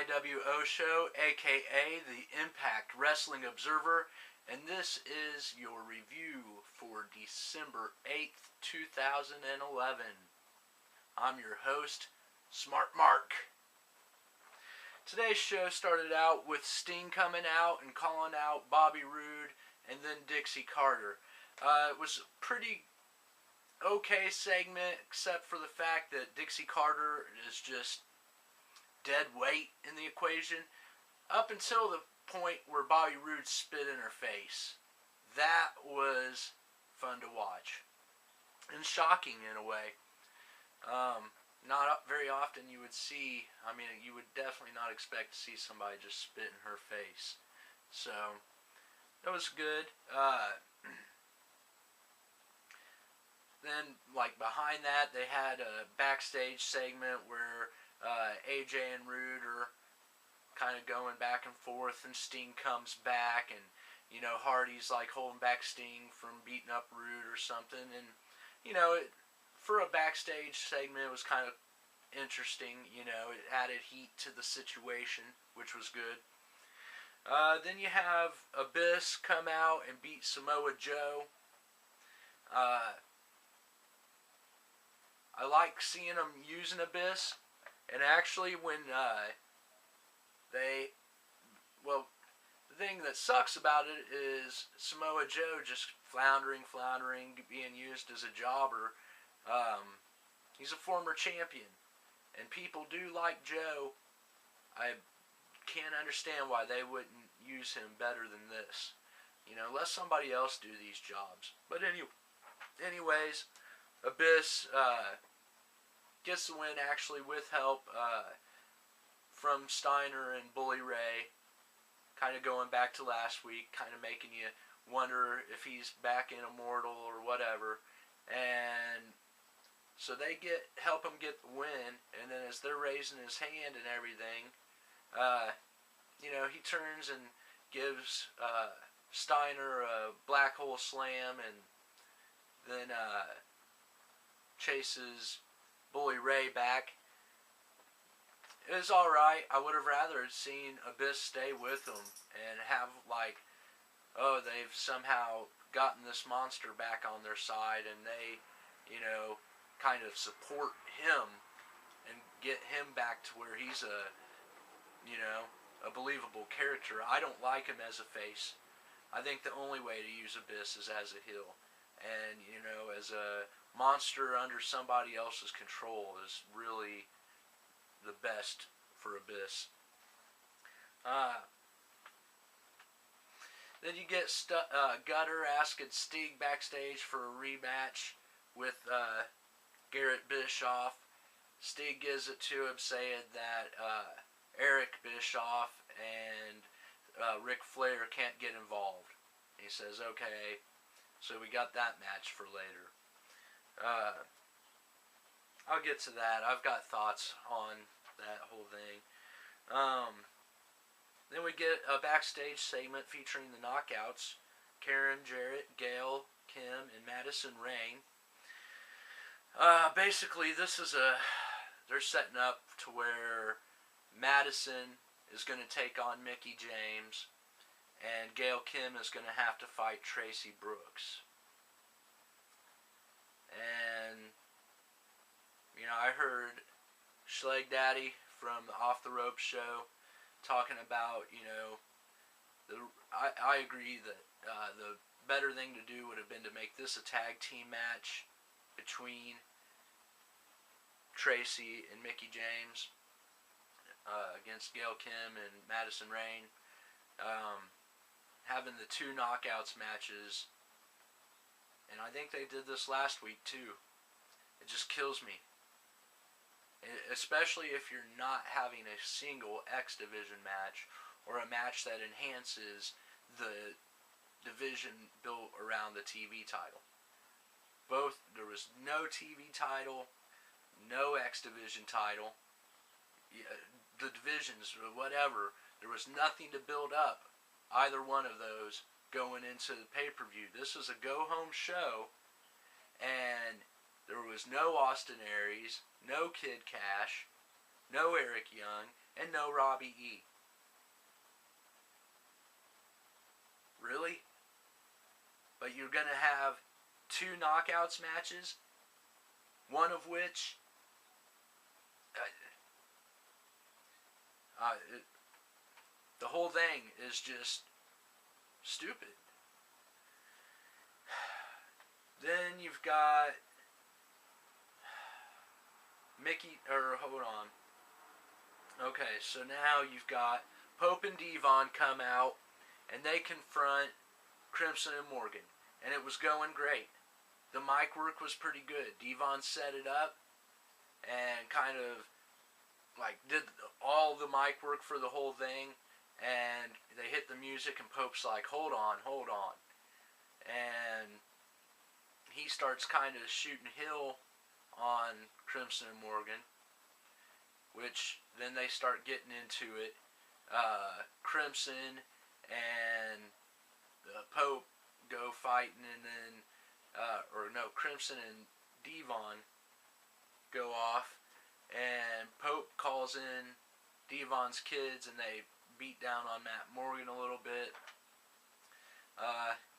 IWO show, aka the Impact Wrestling Observer, and this is your review for December 8th, 2011. I'm your host, Smart Mark. Today's show started out with Sting coming out and calling out Bobby Roode and then Dixie Carter. It was a pretty okay segment, except for the fact that Dixie Carter is just dead weight in the equation, up until the point where Bobby Roode spit in her face. That was fun to watch, and shocking in a way. Not very often you would see, you would definitely not expect to see somebody just spit in her face. So, that was good. Then, behind that, they had a backstage segment where AJ and Roode are kind of going back and forth, and Sting comes back, and, Hardy's, holding back Sting from beating up Roode or something, and, for a backstage segment, it was kind of interesting, it added heat to the situation, which was good. Then you have Abyss come out and beat Samoa Joe. I like seeing them using Abyss, and actually when the thing that sucks about it is Samoa Joe just floundering, being used as a jobber. He's a former champion, and people do like Joe. I can't understand why they wouldn't use him better than this. Let somebody else do these jobs. But anyways, Abyss gets the win actually with help from Steiner and Bully Ray. Kind of going back to last week, kind of making you wonder if he's back in Immortal or whatever. And so they help him get the win, and then as they're raising his hand and everything, he turns and gives Steiner a black hole slam, and then chases Bully Ray back. It was alright. I would have rather seen Abyss stay with them and have they've somehow gotten this monster back on their side, and they, kind of support him and get him back to where he's a believable character. I don't like him as a face. I think the only way to use Abyss is as a heel. And, as a monster under somebody else's control is really the best for Abyss. Then you get Gutter asking Sting backstage for a rematch with Garrett Bischoff. Sting gives it to him, saying that Eric Bischoff and Ric Flair can't get involved. He says, okay, so we got that match for later. I'll get to that. I've got thoughts on that whole thing. Then we get a backstage segment featuring the Knockouts, Karen Jarrett, Gail Kim, and Madison Rain. Basically, they're setting up to where Madison is going to take on Mickie James, and Gail Kim is going to have to fight Tracy Brooks. And, I heard Schleg Daddy from the Off the Rope show talking about, I agree that the better thing to do would have been to make this a tag team match between Tracy and Mickie James against Gail Kim and Madison Rain. Having the two Knockouts matches, and I think they did this last week too. It just kills me. Especially if you're not having a single X Division match or a match that enhances the division built around the TV title. There was no TV title, no X Division title, the divisions or whatever. There was nothing to build up either one of those going into the pay-per-view. This was a go-home show, and there was no Austin Aries, no Kid Cash, no Eric Young, and no Robbie E. Really? But you're going to have 2 knockouts matches, one of which the whole thing is just stupid. Then you've got hold on. Okay, so now you've got Pope and Devon come out, and they confront Crimson and Morgan, and it was going great. The mic work was pretty good. Devon set it up and kind of like did all the mic work for the whole thing, and they hit the music, and Pope's like, hold on, and he starts kind of shooting Hill on Crimson and Morgan, which then they start getting into it. Crimson and Pope go fighting, and then Crimson and Devon go off, and Pope calls in Devon's kids, and they beat down on Matt Morgan a little bit.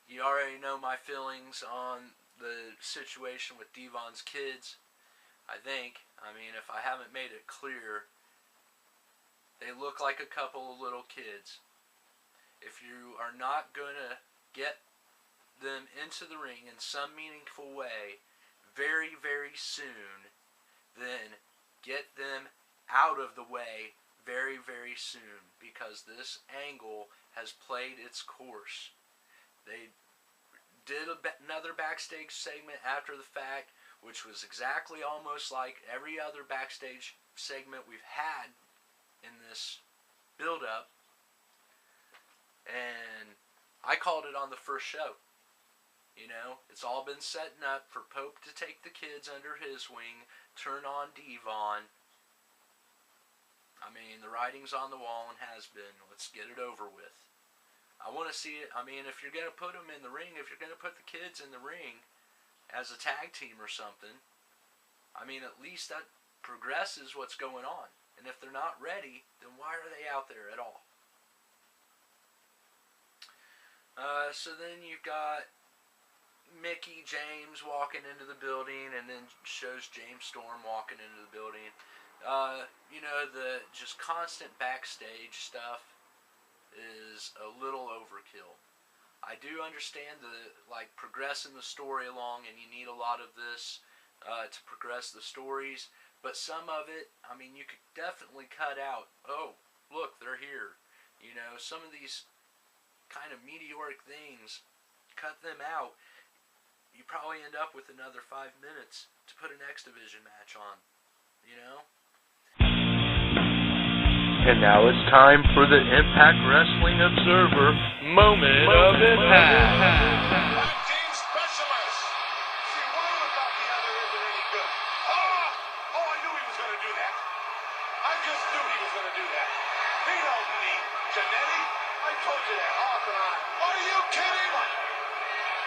You already know my feelings on the situation with Devon's kids, I think. I mean, if I haven't made it clear, they look like a couple of little kids. If you are not going to get them into the ring in some meaningful way very, very soon, then get them out of the way very, very soon, because this angle has played its course. They did another backstage segment after the fact, which was exactly almost like every other backstage segment we've had in this build-up, and I called it on the first show. You know, it's all been setting up for Pope to take the kids under his wing, turn on Devon. I mean, the writing's on the wall and has been. Let's get it over with. I want to see it. I mean, if you're going to put them in the ring, if you're going to put the kids in the ring as a tag team or something, I mean, at least that progresses what's going on. And if they're not ready, then why are they out there at all? So then you've got Mickey James walking into the building, and then shows James Storm walking into the building. You know, the just constant backstage stuff is a little overkill. I do understand progressing the story along, and you need a lot of this to progress the stories, but some of it, I mean, you could definitely cut out. Oh, look, they're here. You know, some of these kind of meteoric things, cut them out. You probably end up with another 5 minutes to put an X Division match on, you know? And now it's time for the Impact Wrestling Observer Moment of Impact. Tag team specialist. See, one without the other isn't any good. Oh, I knew he was going to do that. I just knew he was going to do that. He don't need Jannetty. I told you that off and on. Are you kidding?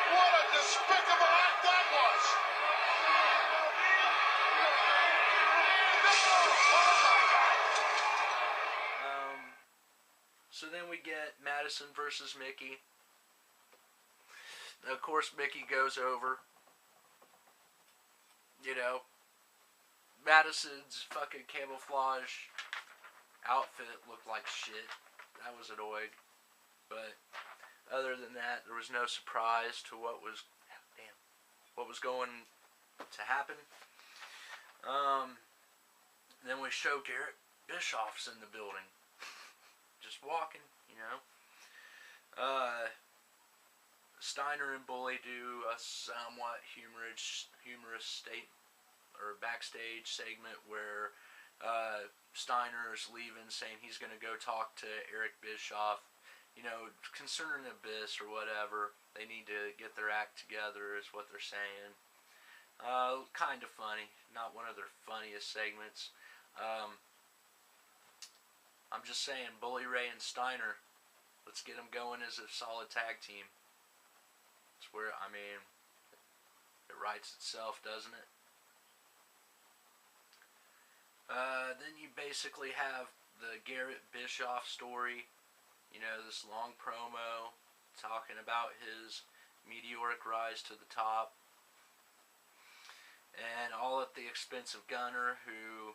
What a despicable act that was. So then we get Madison versus Mickey. Of course, Mickey goes over. You know, Madison's fucking camouflage outfit looked like shit. That was annoying. But other than that, there was no surprise to what was going to happen. Then we show Garrett Bischoff's in the building. Just walking, you know. Steiner and Bully do a somewhat humorous backstage segment where Steiner's leaving, saying he's going to go talk to Eric Bischoff, you know, concerning Abyss or whatever. They need to get their act together, is what they're saying. Kind of funny, not one of their funniest segments. I'm just saying, Bully Ray and Steiner, let's get them going as a solid tag team. It's where, I mean, it writes itself, doesn't it? Then you basically have the Garrett Bischoff story. You know, this long promo talking about his meteoric rise to the top. And all at the expense of Gunner, who,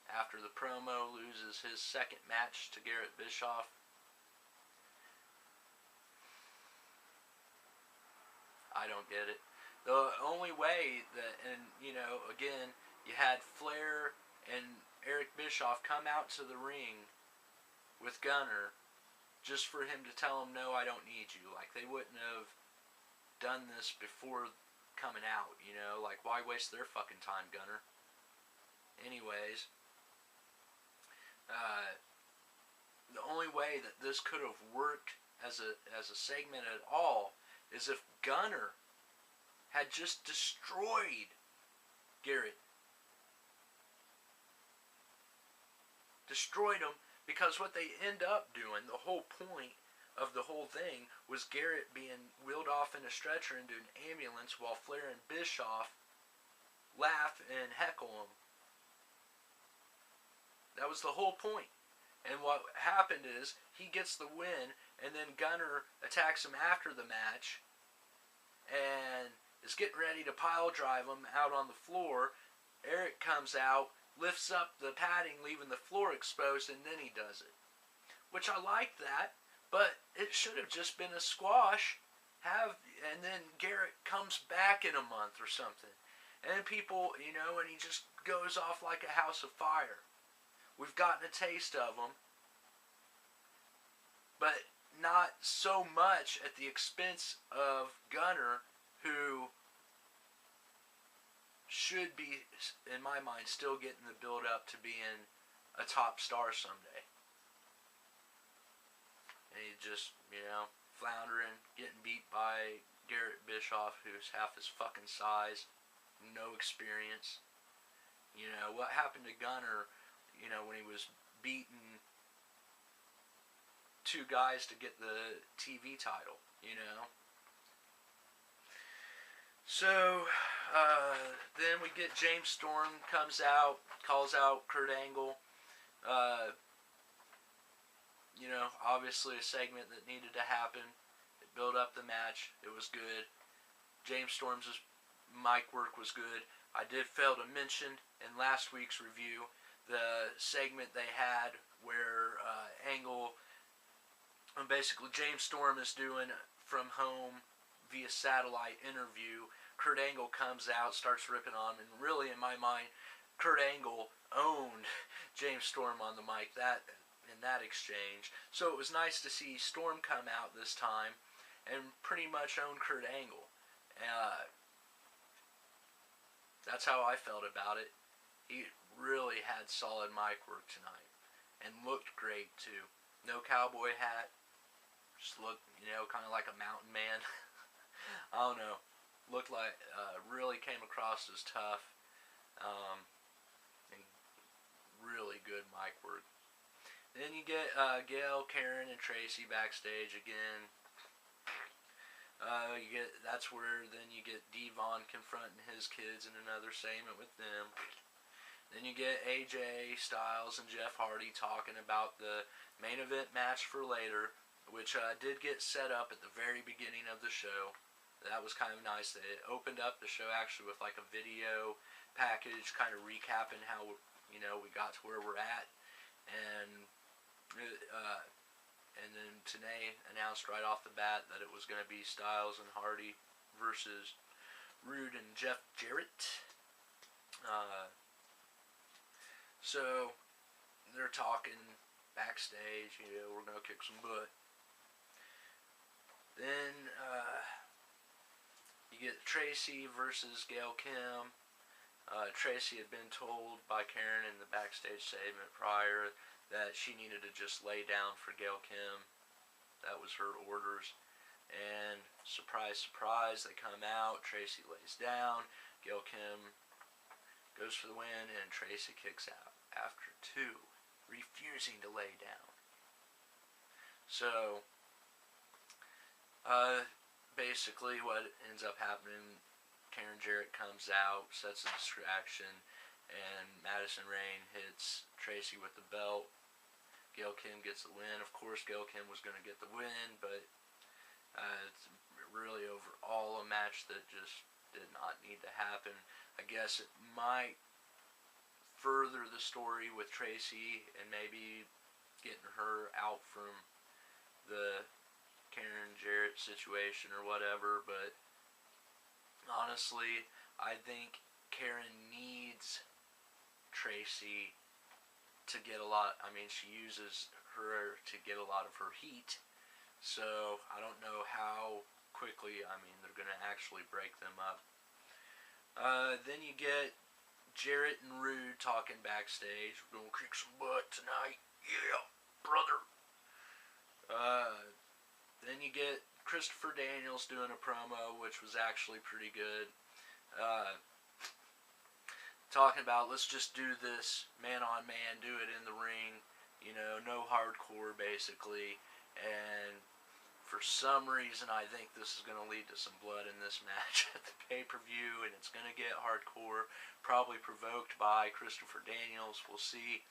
after the promo, loses his second match to Garrett Bischoff. I don't get it. The only way that, and you know, again, you had Flair and Eric Bischoff come out to the ring with Gunner just for him to tell him, no, I don't need you. Like, they wouldn't have done this before coming out, you know? Like, why waste their fucking time, Gunner? Anyways, the only way that this could have worked as a segment at all is if Gunner had just destroyed Garrett. Destroyed him, because what they end up doing, the whole point of the whole thing, was Garrett being wheeled off in a stretcher into an ambulance while Flair and Bischoff laugh and heckle him. That was the whole point. And what happened is, he gets the win, and then Gunner attacks him after the match, and is getting ready to pile drive him out on the floor. Eric comes out, lifts up the padding, leaving the floor exposed, and then he does it. Which I like that, but it should have just been a squash. And then Garrett comes back in a month or something. And people, you know, and he just goes off like a house of fire. We've gotten a taste of him, but not so much at the expense of Gunner, who should be, in my mind, still getting the build up to being a top star someday. And he just, you know, floundering, getting beat by Garrett Bischoff, who's half his fucking size, no experience. You know, what happened to Gunner, you know, when he was beating two guys to get the TV title, you know? So, then we get James Storm comes out, calls out Kurt Angle. You know, obviously a segment that needed to happen. It built up the match. It was good. James Storm's mic work was good. I did fail to mention in last week's review the segment they had where Angle, basically James Storm is doing from home via satellite interview. Kurt Angle comes out, starts ripping on him, and really, in my mind, Kurt Angle owned James Storm on the mic in that exchange. So it was nice to see Storm come out this time and pretty much own Kurt Angle. That's how I felt about it. He really had solid mic work tonight and looked great too. No cowboy hat, just looked, you know, kind of like a mountain man. I don't know. Looked like, really came across as tough, and really good mic work. Then you get Gail, Karen, and Tracy backstage again. That's where then you get Devon confronting his kids in another segment with them. Then you get AJ Styles and Jeff Hardy talking about the main event match for later, which did get set up at the very beginning of the show. That was kind of nice. They opened up the show actually with like a video package, kind of recapping how, you know, we got to where we're at, and then Tenay announced right off the bat that it was going to be Styles and Hardy versus Roode and Jeff Jarrett. So they're talking backstage. You know, we're going to kick some butt. Then you get Tracy versus Gail Kim. Tracy had been told by Karen in the backstage segment prior that she needed to just lay down for Gail Kim. That was her orders. And surprise, surprise, they come out. Tracy lays down. Gail Kim goes for the win, and Tracy kicks out after 2, refusing to lay down. So, basically what ends up happening, Karen Jarrett comes out, sets a distraction, and Madison Rain hits Tracy with the belt. Gail Kim gets the win. Of course, Gail Kim was going to get the win, but it's really overall a match that just did not need to happen. I guess it might further the story with Tracy and maybe getting her out from the Karen Jarrett situation or whatever, but honestly, I think Karen needs Tracy to get a lot. I mean, she uses her to get a lot of her heat, so I don't know how quickly, I mean, they're going to actually break them up. Then you get Jarrett and Roode talking backstage. We're going to kick some butt tonight. Yeah, brother. Then you get Christopher Daniels doing a promo, which was actually pretty good. Talking about, let's just do this man-on-man, do it in the ring. You know, no hardcore, basically. And for some reason, I think this is going to lead to some blood in this match at the pay-per-view, and it's going to get hardcore, probably provoked by Christopher Daniels. We'll see.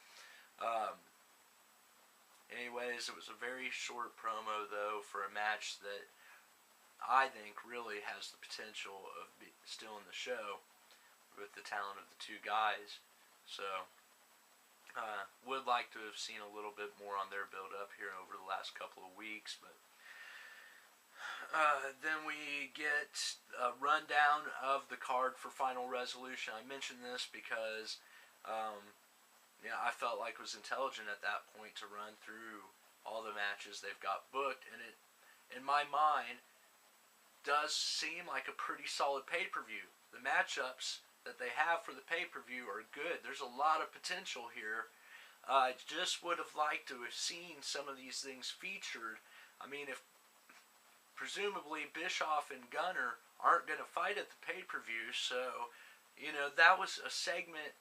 Anyways, it was a very short promo, though, for a match that I think really has the potential of still in the show with the talent of the two guys. So, would like to have seen a little bit more on their build-up here over the last couple of weeks, but then we get a rundown of the card for Final Resolution. I mentioned this because I felt like it was intelligent at that point to run through all the matches they've got booked, and it, in my mind, does seem like a pretty solid pay-per-view. The matchups that they have for the pay-per-view are good. There's a lot of potential here. I just would have liked to have seen some of these things featured. I mean, if presumably Bischoff and Gunner aren't going to fight at the pay-per-view, so, that was a segment.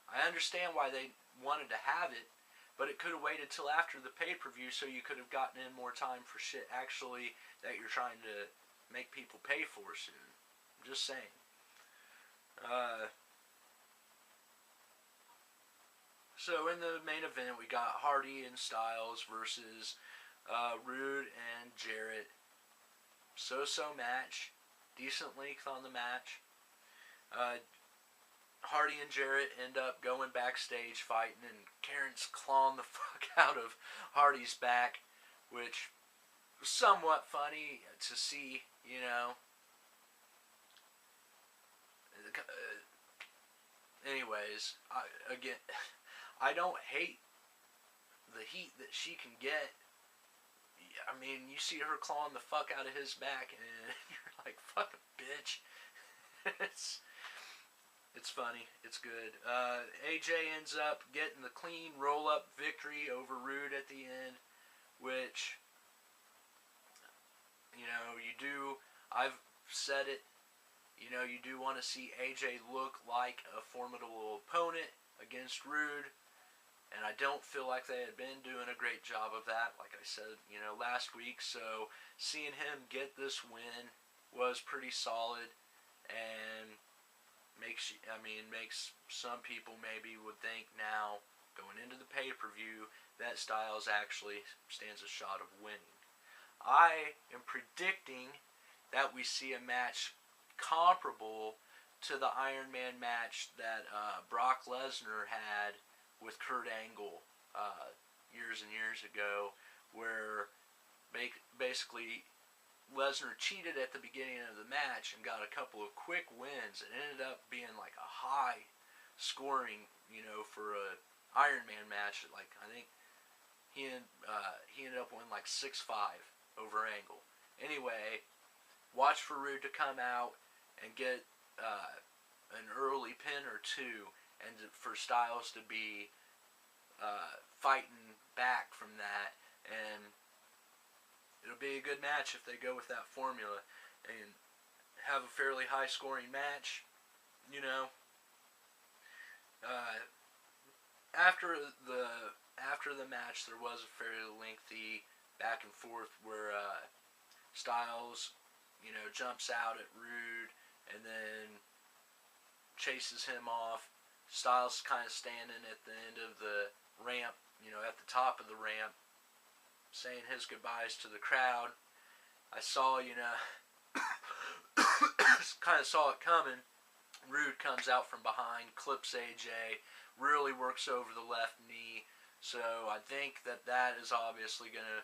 I understand why they wanted to have it, but it could have waited till after the pay-per-view so you could have gotten in more time for shit actually that you're trying to make people pay for soon. I'm just saying. So in the main event, we got Hardy and Styles versus Roode and Jarrett. So-so match. Decent length on the match. Hardy and Jarrett end up going backstage fighting, and Karen's clawing the fuck out of Hardy's back, which was somewhat funny to see, Anyways, I don't hate the heat that she can get. I mean, you see her clawing the fuck out of his back, and you're like, fuck a bitch. It's funny. It's good. AJ ends up getting the clean roll-up victory over Roode at the end, which, I've said it, you do want to see AJ look like a formidable opponent against Roode, and I don't feel like they had been doing a great job of that, like I said, last week, so seeing him get this win was pretty solid, and makes some people maybe would think now, going into the pay-per-view, that Styles actually stands a shot of winning. I am predicting that we see a match comparable to the Iron Man match that Brock Lesnar had with Kurt Angle years and years ago, where basically Lesnar cheated at the beginning of the match and got a couple of quick wins. It ended up being like a high scoring, for a Iron Man match. Like, I think he ended up winning like 6-5 over Angle. Anyway, watch for Roode to come out and get an early pin or two, and for Styles to be fighting back from that, and it'll be a good match if they go with that formula and have a fairly high scoring match. After the match, there was a fairly lengthy back and forth where Styles, jumps out at Roode and then chases him off. Styles kind of standing at the end of the ramp, you know, at the top of the ramp, saying his goodbyes to the crowd. I saw, you know, kind of saw it coming. Roode comes out from behind, clips AJ, really works over the left knee. So I think that that is obviously going to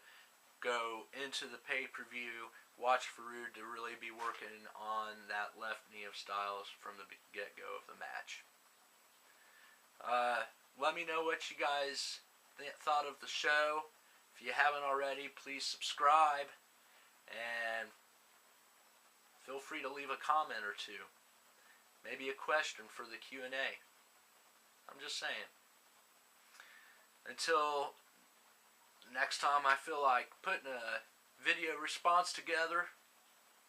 go into the pay-per-view. Watch for Roode to really be working on that left knee of Styles from the get-go of the match. Let me know what you guys thought of the show. If you haven't already, please subscribe. And feel free to leave a comment or two. Maybe a question for the Q&A. I'm just saying. Until next time I feel like putting a video response together,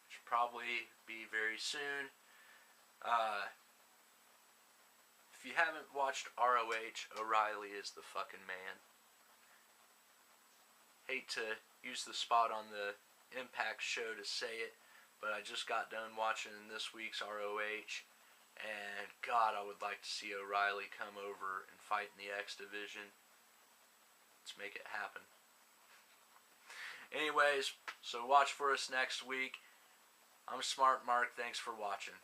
which will probably be very soon. If you haven't watched ROH, O'Reilly is the fucking man. Hate to use the spot on the Impact show to say it, but I just got done watching this week's ROH, and God, I would like to see O'Reilly come over and fight in the X Division. Let's make it happen. Anyways, so watch for us next week. I'm Smart Mark. Thanks for watching.